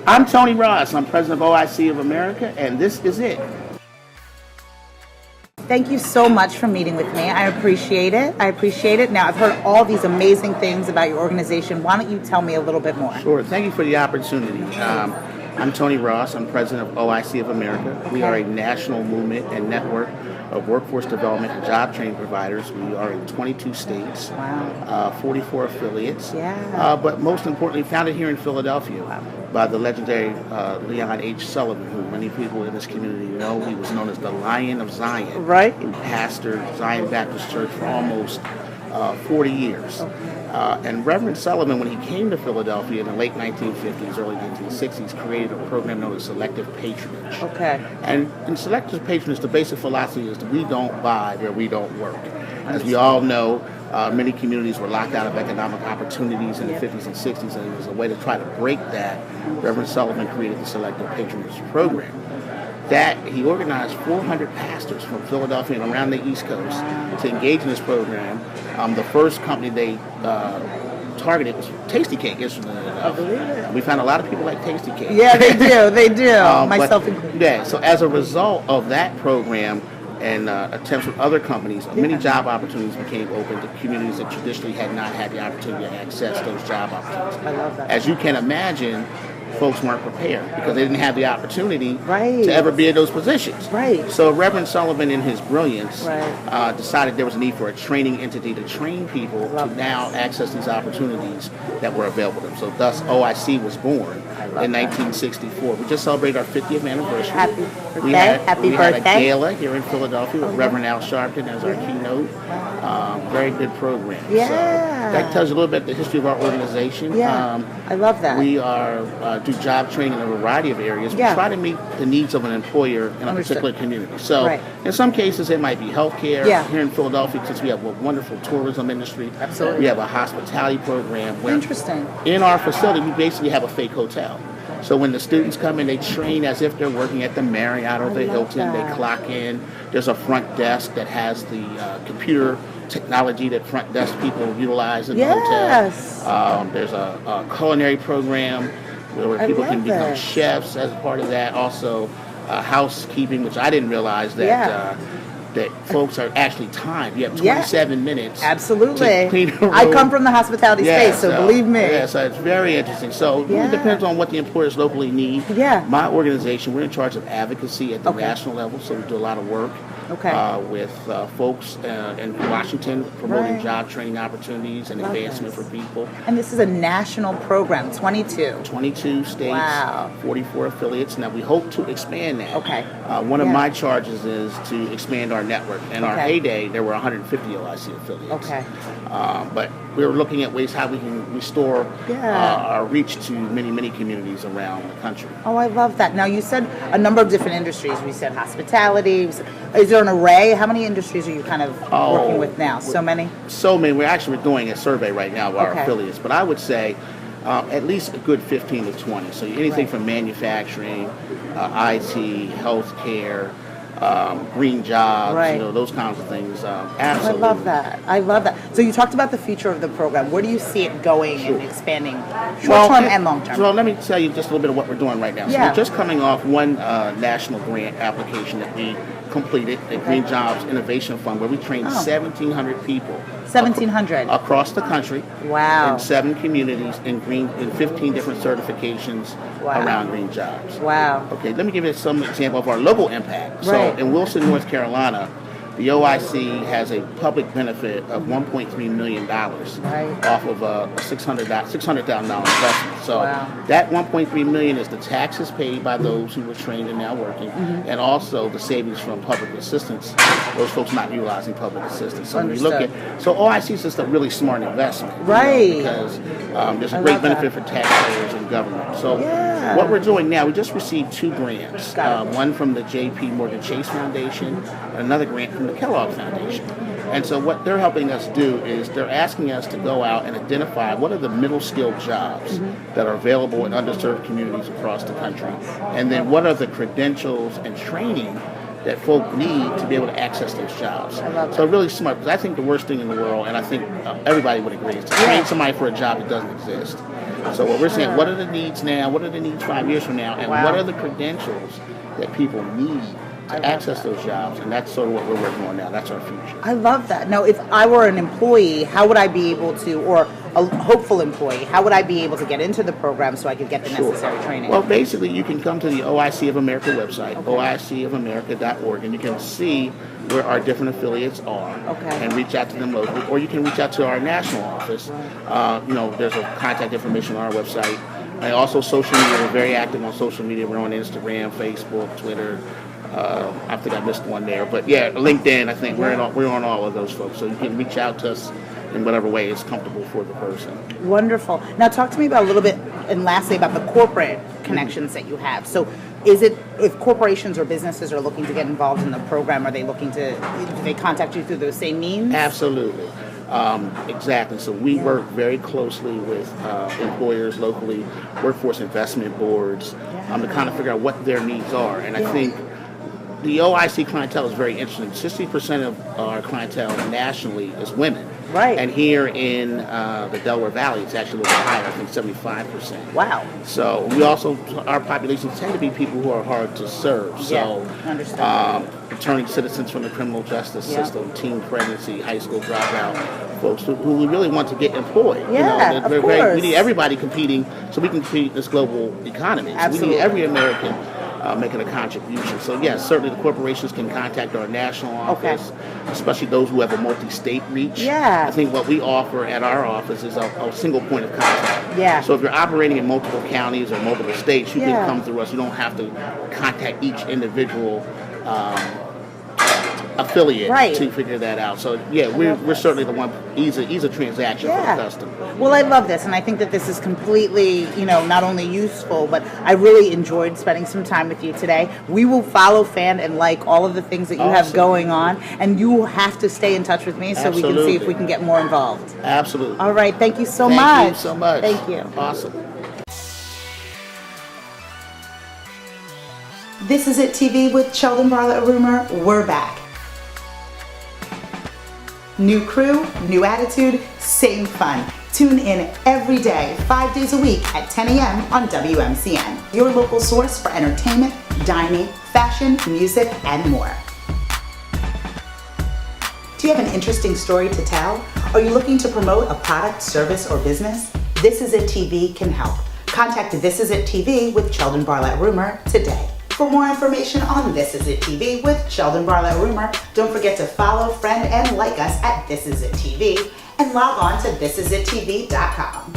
I'm Tony Ross. I'm president of OIC of America, and this is it. Thank you so much for meeting with me. I appreciate it. Now, I've heard all these amazing things about your organization. Why don't you tell me a little bit more? Sure. Thank you for the opportunity. I'm Tony Ross. I'm president of OIC of America. Okay. We are a national movement and network of workforce development and job training providers. We are in 22 states, wow. 44 affiliates, yeah. But most importantly, founded here in Philadelphia by the legendary Leon H. Sullivan, who many people in this community know. He was known as the Lion of Zion. Right. Who pastored Zion Baptist Church for almost 40 years. Okay. And Reverend Sullivan, when he came to Philadelphia in the late 1950s, early 1960s, created a program known as selective patronage. Okay. And in selective patronage, the basic philosophy is that we don't buy where we don't work. As we all know, many communities were locked out of economic opportunities in the 50s and 60s, and it was a way to try to break that. Reverend Sullivan created the selective patronage program. That he organized 400 pastors from Philadelphia and around the East Coast to engage in this program. The first company they targeted was Tasty Cake, interestingly enough. I believe it. We found a lot of people like Tasty Cake. Yeah, they do, myself included. Yeah, so as a result of that program and attempts with other companies, many job opportunities became open to communities that traditionally had not had the opportunity to access those job opportunities. I love that. As you can imagine, folks weren't prepared because they didn't have the opportunity to ever be in those positions. Right. So Reverend Sullivan, in his brilliance, decided there was a need for a training entity to train people to now access these opportunities that were available to them. So thus OIC was born in 1964. We just celebrated our 50th anniversary. Happy birthday. We had a gala here in Philadelphia with Reverend Al Sharpton as our keynote. Very good program. Yeah. So that tells you a little bit the history of our organization. Yeah. I love that. We do job training in a variety of areas. We try to meet the needs of an employer in a particular community. So in some cases it might be healthcare. Here in Philadelphia, since we have a wonderful tourism industry, we have a hospitality program where in our facility we basically have a fake hotel. So when the students come in, they train as if they're working at the Marriott or the Hilton. They clock in. There's a front desk that has the computer technology that front desk people utilize in the hotel. There's a culinary program where people can become chefs as part of that. Also, housekeeping, which I didn't realize that that folks are actually timed. You have 27 minutes. Absolutely. To clean a room. I come from the hospitality space, so believe me. Yeah, so it's very interesting. So it depends on what the employers locally need. My organization, we're in charge of advocacy at the national level, so we do a lot of work with folks in Washington promoting job training opportunities and advancement for people. And this is a national program, 22. 22 states, 44 affiliates. Now we hope to expand that. One of my charges is to expand our network. In our heyday, there were 150 OIC affiliates. But we're looking at ways how we can restore our reach to many, many communities around the country. Oh, I love that. Now, you said a number of different industries. We said hospitality. Is there an array? How many industries are you kind of working with now? So many? So many. We're doing a survey right now of our affiliates. But I would say at least a good 15 to 20. So anything from manufacturing, IT, healthcare, green jobs, those kinds of things. Absolutely. I love that. So you talked about the future of the program. Where do you see it going and expanding, short-term and long-term? Well, let me tell you just a little bit of what we're doing right now. So we're just coming off one national grant application that we completed, the Green Jobs Innovation Fund, where we trained 1,700 people. 1,700 across the country. Wow. In 7 communities in 15 different certifications around green jobs. Wow. Okay, let me give you some example of our local impact. So in Wilson, North Carolina, the OIC has a public benefit of $1.3 million off of a $600,000 investment. So that $1.3 million is the taxes paid by those who were trained and now working, and also the savings from public assistance, those folks not utilizing public assistance. So when you look at, so OIC is just a really smart investment, because there's a great benefit for taxpayers and government. So what we're doing now, we just received 2 grants, one from the J.P. Morgan Chase Foundation, and another grant from the Kellogg Foundation. And so what they're helping us do is they're asking us to go out and identify what are the middle skilled jobs that are available in underserved communities across the country, and then what are the credentials and training that folk need to be able to access those jobs. I love so that. really smart, because I think the worst thing in the world, and I think everybody would agree, is to train somebody for a job that doesn't exist. So what we're saying, what are the needs now? What are the needs 5 years from now? And what are the credentials that people need to access those jobs? And that's sort of what we're working on now. That's our future. I love that. Now, if I were an employee, how would I be able to, or a hopeful employee, how would I be able to get into the program so I could get the necessary training? Well, basically, you can come to the OIC of America website, oicofamerica.org, and you can see where our different affiliates are and reach out to them locally. Or you can reach out to our national office. There's a contact information on our website. And also social media. We're very active on social media. We're on Instagram, Facebook, Twitter. I think I missed one there. But yeah, LinkedIn, I think we're on all of those folks. So you can reach out to us in whatever way is comfortable for the person. Wonderful. Now talk to me about a little bit, and lastly, about the corporate connections that you have. So is it, if corporations or businesses are looking to get involved in the program, do they contact you through those same means? Absolutely. Exactly. So we work very closely with employers locally, workforce investment boards, to kind of figure out what their needs are. And I think the OIC clientele is very interesting. 60% of our clientele nationally is women. Right. And here in the Delaware Valley, it's actually a little higher, I think 75%. Wow. So our populations tend to be people who are hard to serve. So, returning citizens from the criminal justice system, teen pregnancy, high school dropout, folks who we really want to get employed. Yeah, of course. We need everybody competing so we can compete in this global economy. So Absolutely. we need every American making a contribution. So yes, certainly the corporations can contact our national office, especially those who have a multi-state reach. Yeah. I think what we offer at our office is a single point of contact. Yeah. So if you're operating in multiple counties or multiple states, you can come through us. You don't have to contact each individual affiliate to figure that out. So we're certainly the one. Ease a transaction for the customer. Well, I love this, and I think that this is completely, not only useful, but I really enjoyed spending some time with you today. We will follow, fan, and like all of the things that you have going on, and you will have to stay in touch with me so we can see if we can get more involved. Absolutely. All right. Thank you so much. Thank you so much. Thank you. Awesome. This Is It TV with Sheldon Bartlett Rumor. We're back. New crew, new attitude, same fun. Tune in every day, 5 days a week at 10 a.m. on WMCN. Your local source for entertainment, dining, fashion, music, and more. Do you have an interesting story to tell? Are you looking to promote a product, service, or business? This Is It TV can help. Contact This Is It TV with Sheldon Bartlett Rumor today. For more information on This Is It TV with Sheldon Bartlett Rumor, don't forget to follow, friend, and like us at This Is It TV, and log on to thisisittv.com.